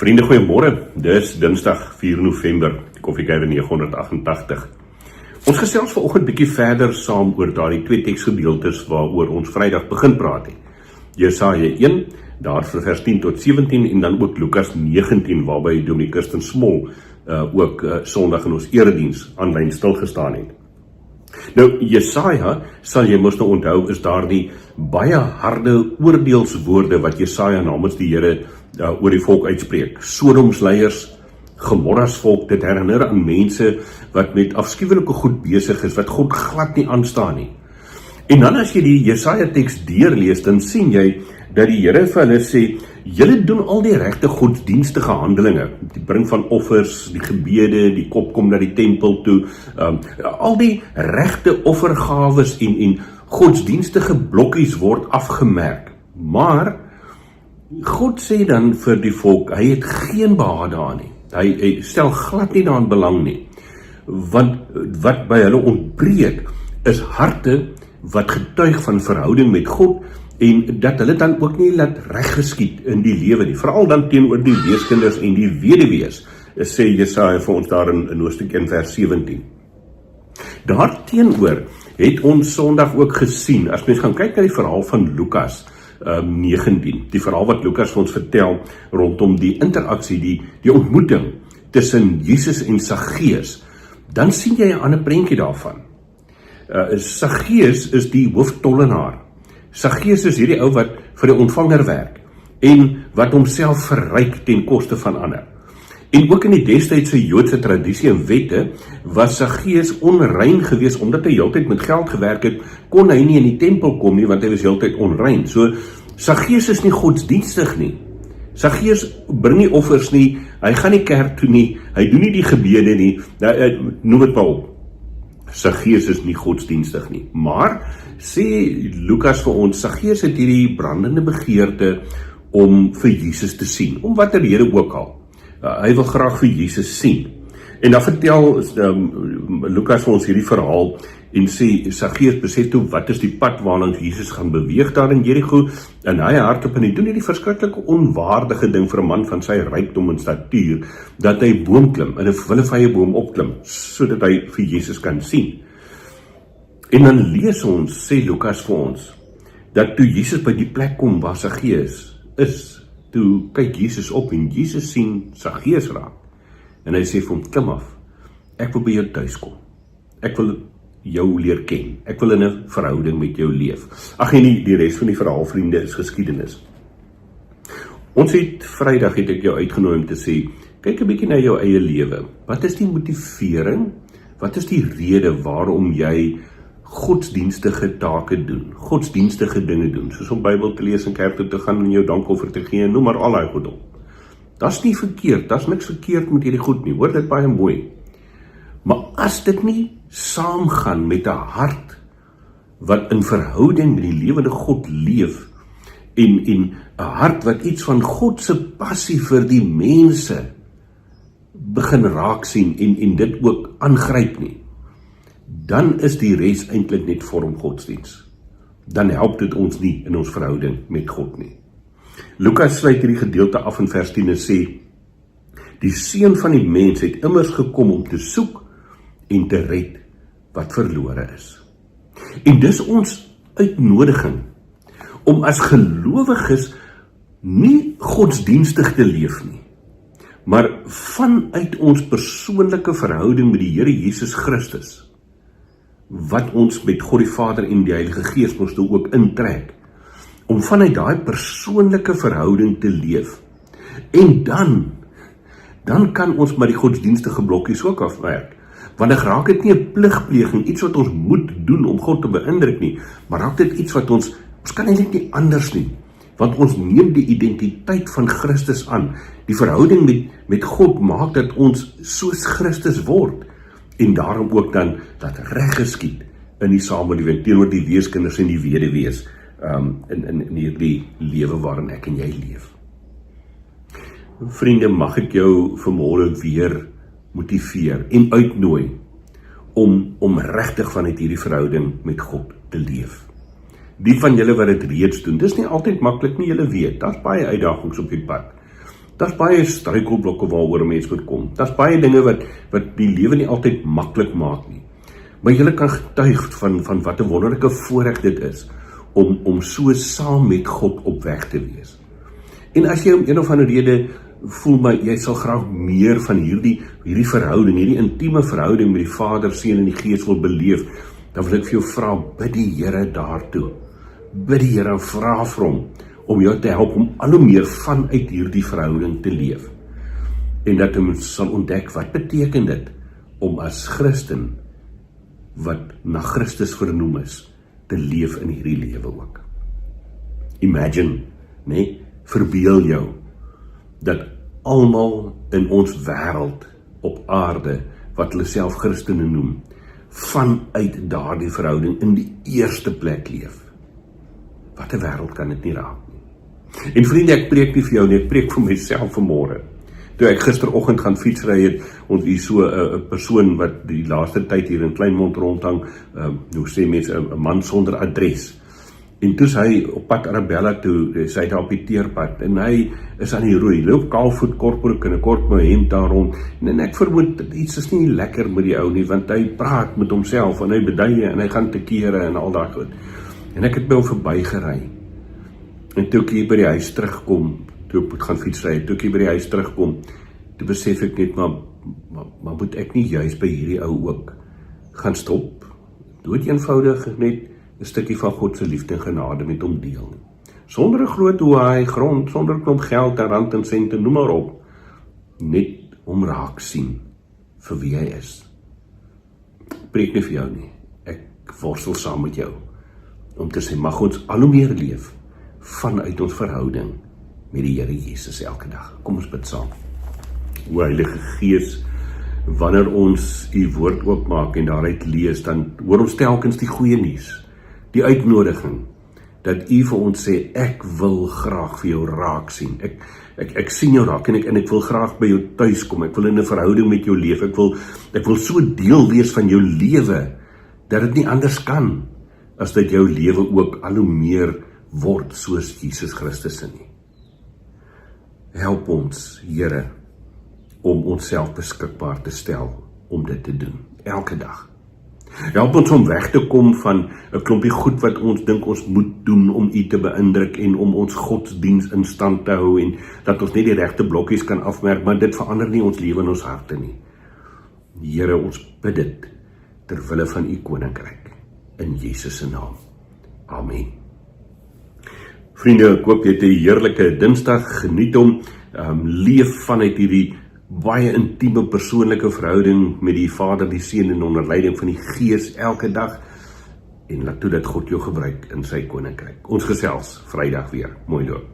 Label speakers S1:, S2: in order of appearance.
S1: Vriende, goeiemôre. Dis Dinsdag 4 November, Koffiekuier 988. Ons gesels vanoggend bietjie verder saam oor daardie twee teksgedeeltes waaroor ons Vrydag begin praat het. Jesaja 1, daar van vers 10 tot 17 en dan ook Lukas 19 waarby Dominee Kirsten Smol ook Sondag in ons erediens aanlyn stilgestaan het. Nou, Jesaja, sal jy mos nou onthou, is daar die baie harde oordeelswoorde wat Jesaja namens die Here oor die volk uitspreek. Sodoms leiers, Gomorras volk, dit herinner aan mense wat met afskuwelike goed besig is, wat God glad nie aanstaan nie. En dan as jy die Jesaja teks deurlees, dan sien jy dat die Here vir hulle sê, julle doen al die regte godsdienstige handelinge, die bring van offers, die gebede, die kop kom na die tempel toe, al die regte offergawes en godsdienstige blokkies word afgemerk. Maar God sê dan vir die volk, hy het geen behaag daarin nie. Hy stel glad nie daarin belang nie. Want wat by hulle ontbreek, is harte wat getuig van verhouding met God, en dat hulle dan ook nie laat reggeskied in die lewe nie, veral dan teenoor die weeskinders en die weduwees, sê Jesaja vir ons daar in hoofstuk 1 vers 17. Daarteenoor het ons Sondag ook gesien, as mens gaan kyk na die verhaal van Lukas 19, die verhaal wat Lukas vir ons vertel rondom die interaksie, die ontmoeting tussen Jesus en Saggeus, dan sien jy 'n ander prentjie daarvan. Saggeus is die hooftollenaar. Saggeus is hierdie ou wat vir die ontvanger werk en wat homself verryk ten koste van ander. En ook in die destydse Joodse tradisie en wette was Saggeus onrein geweest omdat hy heeltyd met geld gewerk het, kon hy nie in die tempel kom nie want hy was heeltyd onrein. So Saggeus is nie godsdienstig nie. Saggeus bring nie offers nie, hy gaan nie kerk toe nie, hy doen nie die gebede nie, noem dit maar op. Saggeus is nie godsdienstig nie, maar sê Lukas vir ons, Saggeus het hierdie brandende begeerte om vir Jesus te sien, om watter rede ook al. Hy wil graag vir Jesus sien. En dan vertel Lukas vir ons hierdie verhaal en sê, Saggeus besef toe, wat is die pad waarlangs Jesus gaan beweeg daar in Jericho, en hy hardop en hy doen hierdie verskriklike onwaardige ding vir 'n man van sy rykdom en statuur, dat hy boom klim, in 'n willevye boom opklim, sodat hy vir Jesus kan sien. En dan lees ons, sê Lukas vir ons, dat toe Jesus by die plek kom waar Saggeus is, toe kyk Jesus op en Jesus sien Saggeus raak. En hy sê vir hom, klim af, ek wil by jou tuis kom. Ek wil jou leer ken. Ek wil in 'n verhouding met jou leef. Ag en die res van die verhaal, vriende, is geskiedenis. Ons het Vrydag het ek jou uitgenooi om te sê, kyk 'n bietjie na jou eie lewe. Wat is die motivering? Wat is die rede waarom jy godsdienstige take doen, godsdienstige dinge doen, soos om Bybel te lees en kerk toe te gaan en jou dankoffer te gee, noem maar al daai goed op. Dis nie verkeerd, daar's niks verkeerd met hierdie goed nie, hoor dit baie mooi. Maar as dit nie saamgaan met 'n hart wat in verhouding met die lewende God leef, en 'n hart wat iets van God se passie vir die mense begin raak sien en dit ook aangryp nie, dan is die res eintlik net vorm godsdiens. Dan help dit ons nie in ons verhouding met God nie. Lukas sluit hierdie gedeelte af in vers 10 en sê, die Seun van die mens het immers gekom om te soek en te red wat verlore is. En dis ons uitnodiging om as gelowiges nie godsdienstig te leef nie, maar vanuit ons persoonlike verhouding met die Here Jesus Christus, wat ons met God die Vader en die Heilige Gees ons toe ook intrek, om vanuit daai persoonlike verhouding te leef. En dan kan ons maar die godsdienstige blokkies ook afwerk. Want dan raak dit nie 'n pligpleging, iets wat ons moet doen om God te beïndruk nie, maar raak dit iets wat ons kan eintlik nie anders nie, want ons neem die identiteit van Christus aan. Die verhouding met God maak dat ons soos Christus word, en daarom ook dan dat reg geskied in die samelewing teenoor die weeskinders en die weduwees in hierdie lewe waarin ek en jy leef. Vriende, mag ek jou vanmôre weer motiveer en uitnooi om regtig vanuit hierdie verhouding met God te leef. Die van julle wat dit reeds doen, dis nie altyd maklik nie, julle weet, daar's baie uitdagings op die pad. Daar's baie struikelblokke waaroor 'n mens moet kom. Daar's baie dinge wat die lewe nie altyd maklik maak nie. Maar jy kan getuig van wat 'n wonderlike voorreg dit is om so saam met God op weg te wees. En as jy om een of ander rede voel maar jy sal graag meer van hierdie verhouding, hierdie intieme verhouding met die Vader, Seun en die Gees wil beleef, dan wil ek vir jou vra, bid die Here daartoe. Bid die Here en vra vir hom om jou te help om al hoe meer vanuit hierdie verhouding te leef. En dat jy sal ontdek, wat beteken dit om as Christen wat na Christus vernoem is, te leef in hierdie lewe ook. Imagine, verbeel jou, dat almal in ons wêreld op aarde, wat hulle self Christene noem, vanuit daardie verhouding in die eerste plek leef. Wat 'n wêreld kan dit nie raak nie. En vriende, ek preek nie vir jou nie, ek preek vir myself vanmôre. Toe ek gisteroggend gaan fietsry het, ons hier so 'n persoon wat die laaste tyd hier in Kleinmond rondhang, hoe sê mense, 'n man sonder adres. En toe is hy op pad Arabella toe, sy daar op die teerpad, en hy is aan die roei, loop kaalvoet, kortbroek en 'n kort hemp daar rond, en ek vermoed, iets is nie lekker met die ou nie, want hy praat met homself, en hy beduie, en hy gaan te kere, en al daai goed. En ek het by hom verbygery, en toe ek hier by die huis terugkom, toe ek moet gaan fietsry, toe ek hier by die huis terugkom, toe besef ek net, maar moet ek nie juist by hierdie ou ook gaan stop, dood eenvoudig net 'n stukkie van God se liefde en genade met hom deel. Sonder 'n groot hoehaai grond, sonder 'n klomp geld en rand en sente, noem maar op. Net om raak sien vir wie hy is. Ek preek nie vir jou nie. Ek worstel saam met jou om te sê, mag ons al hoe meer leef vanuit ons verhouding met die Here Jesus elke dag. Kom ons bid saam. O Heilige Gees, wanneer ons u woord oopmaak en daaruit lees, dan hoor ons telkens die goeie nuus, die uitnodiging, dat u vir ons sê, ek wil graag vir jou raak sien. Ek sien jou raak en ek wil graag by jou tuis kom. Ek wil in 'n verhouding met jou leef. Ek wil so deel wees van jou lewe, dat dit nie anders kan, as dat jou lewe ook al hoe meer word soos Jesus Christus nie. Help ons, Here, om onsself beskikbaar te stel om dit te doen, elke dag. Help ons om weg te kom van 'n klompie goed wat ons dink ons moet doen om u te beïndruk en om ons godsdiens in stand te hou en dat ons net die regte blokkies kan afmerk, maar dit verander nie ons lewe en ons harte nie. Here, ons bid dit ter wille van u koninkryk, in Jesus se naam. Amen. Vriende, ek hoop jy het 'n heerlike Dinsdag, geniet hom, leef vanuit hierdie baie intieme persoonlike verhouding met die Vader, die Seun en onder leiding van die Gees elke dag, en laat toe dat God jou gebruik in sy koninkryk. Ons gesels Vrydag weer. Mooi loop.